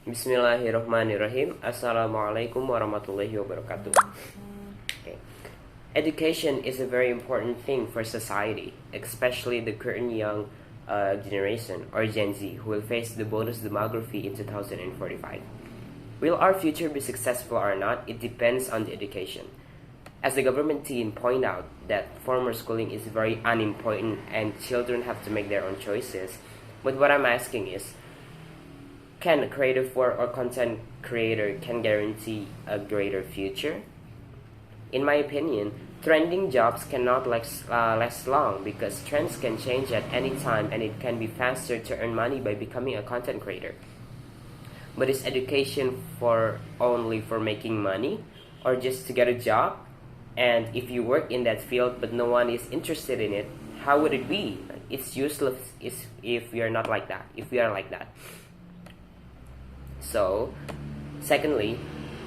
Bismillahirrahmanirrahim. Assalamualaikum warahmatullahi wabarakatuh. Okay. Education is a very important thing for society, especially the current young generation or Gen Z who will face the bonus demography in 2045. Will our future be successful or not? It depends on the education. As the government team point out that formal schooling is very unimportant and children have to make their own choices. But what I'm asking is, can a creative work or content creator can guarantee a greater future? In my opinion, trending jobs cannot last long because trends can change at any time and it can be faster to earn money by becoming a content creator. But is education only for making money or just to get a job? And if you work in that field but no one is interested in it, how would it be? It's useless if we are not like that. If we are like that. So, secondly,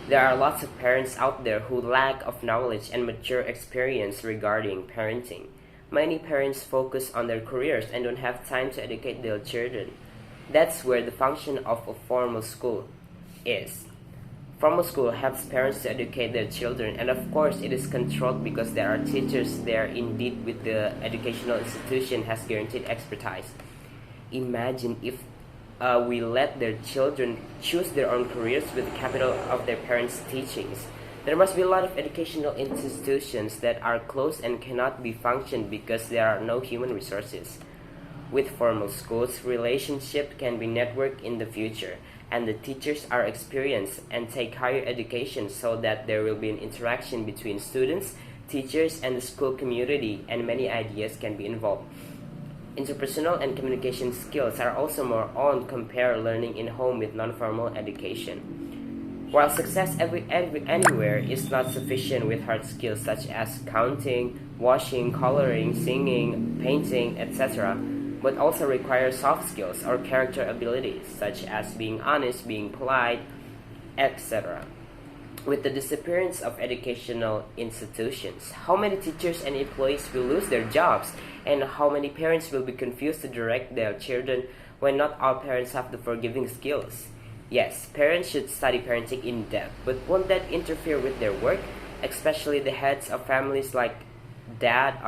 there are lots of parents out there who lack of knowledge and mature experience regarding parenting. Many parents focus on their careers and don't have time to educate their children. That's where the function of a formal school is. Formal school helps parents to educate their children, and of course it is controlled because there are teachers there indeed with the educational institution has guaranteed expertise. Imagine if we let their children choose their own careers with the capital of their parents' teachings. There must be a lot of educational institutions that are closed and cannot be functioned because there are no human resources. With formal schools, relationship can be networked in the future, and the teachers are experienced and take higher education so that there will be an interaction between students, teachers, and the school community, and many ideas can be involved. Interpersonal and communication skills are also more on compare learning in home with non-formal education. While success anywhere is not sufficient with hard skills such as counting, washing, coloring, singing, painting, etc., but also requires soft skills or character abilities such as being honest, being polite, etc. With the disappearance of educational institutions, how many teachers and employees will lose their jobs, and how many parents will be confused to direct their children when not all parents have the forgiving skills? Yes, parents should study parenting in depth, but won't that interfere with their work, especially the heads of families like dad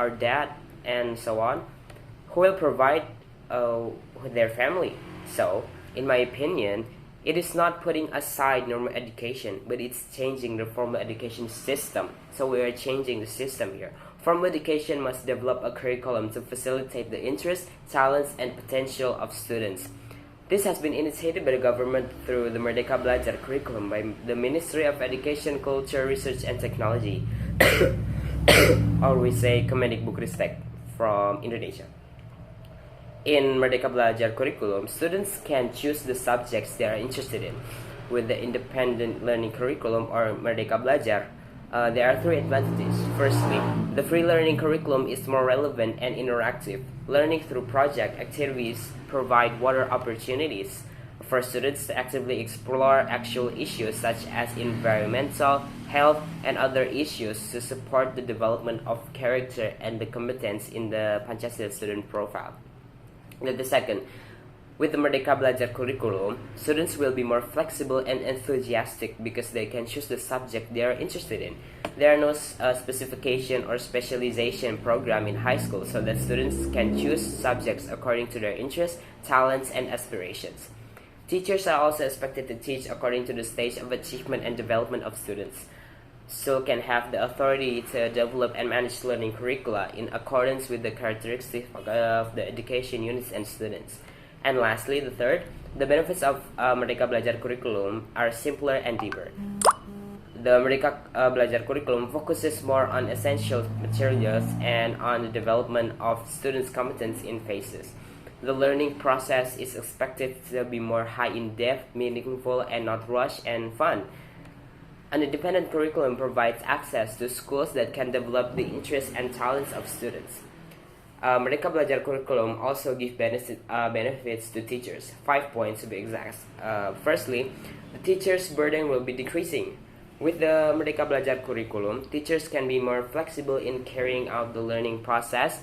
and so on, who will provide their family? So, in my opinion, it is not putting aside normal education, but it's changing the formal education system. So we are changing the system here. Formal education must develop a curriculum to facilitate the interests, talents, and potential of students. This has been initiated by the government through the Merdeka Belajar curriculum by the Ministry of Education, Culture, Research, and Technology, or we say Kemendikbudristek from Indonesia. In Merdeka Belajar curriculum, students can choose the subjects they are interested in. With the independent learning curriculum or Merdeka Belajar, there are three advantages. Firstly, the free learning curriculum is more relevant and interactive. Learning through project activities provide wider opportunities for students to actively explore actual issues such as environmental, health, and other issues to support the development of character and the competence in the Pancasila student profile. The second, with the Merdeka Belajar curriculum, students will be more flexible and enthusiastic because they can choose the subject they are interested in. There are no specification or specialization program in high school, so that students can choose subjects according to their interests, talents, and aspirations. Teachers are also expected to teach according to the stage of achievement and development of students. Still can have the authority to develop and manage learning curricula in accordance with the characteristics of the education units and students. And lastly, the third, the benefits of Merdeka Belajar curriculum are simpler and deeper. The Merdeka Belajar curriculum focuses more on essential materials and on the development of students' competence in phases. The learning process is expected to be more high in depth, meaningful, and not rushed and fun. An independent curriculum provides access to schools that can develop the interests and talents of students. Merdeka Belajar curriculum also gives benefits to teachers, 5 points to be exact. Firstly, the teacher's burden will be decreasing. With the Merdeka Belajar curriculum, teachers can be more flexible in carrying out the learning process,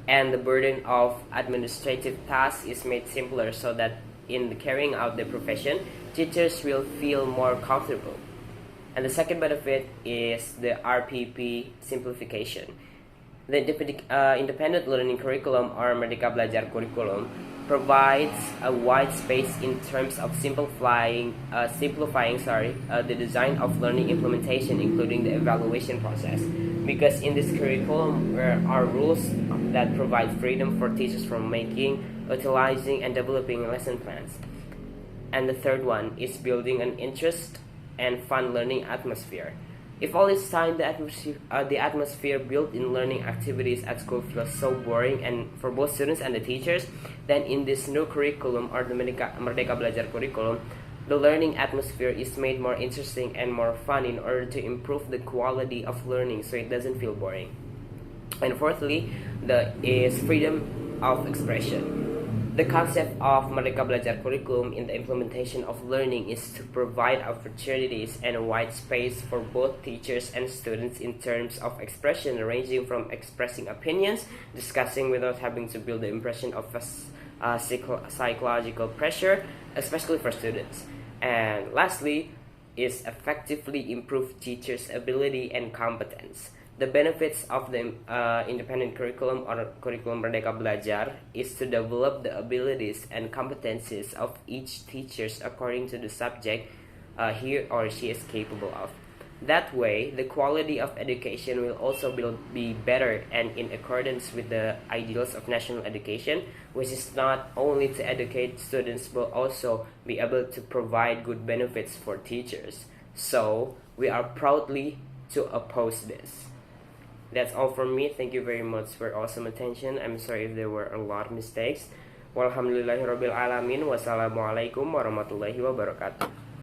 and the burden of administrative tasks is made simpler so that in carrying out their profession, teachers will feel more comfortable. And the second benefit is the RPP simplification. The independent learning curriculum or Merdeka Belajar curriculum provides a wide space in terms of simplifying the design of learning implementation, including the evaluation process. Because in this curriculum, there are rules that provide freedom for teachers from making, utilizing, and developing lesson plans. And the third one is building an interest and fun learning atmosphere. If all this time the atmosphere built in learning activities at school feels so boring and for both students and the teachers, then in this new curriculum or the Merdeka Belajar curriculum, the learning atmosphere is made more interesting and more fun in order to improve the quality of learning so it doesn't feel boring. And fourthly, is freedom of expression. The concept of Merdeka Belajar curriculum in the implementation of learning is to provide opportunities and a wide space for both teachers and students in terms of expression, ranging from expressing opinions, discussing without having to build the impression of psychological pressure, especially for students. And lastly, is effectively improve teachers' ability and competence. The benefits of the independent curriculum or curriculum Merdeka Belajar is to develop the abilities and competencies of each teacher according to the subject he or she is capable of. That way, the quality of education will also be better and in accordance with the ideals of national education, which is not only to educate students but also be able to provide good benefits for teachers. So, we are proudly to oppose this. That's all from me. Thank you very much for awesome attention. I'm sorry if there were a lot of mistakes. Walhamdulillahirabbil alamin. Wassalamualaikum warahmatullahi wabarakatuh.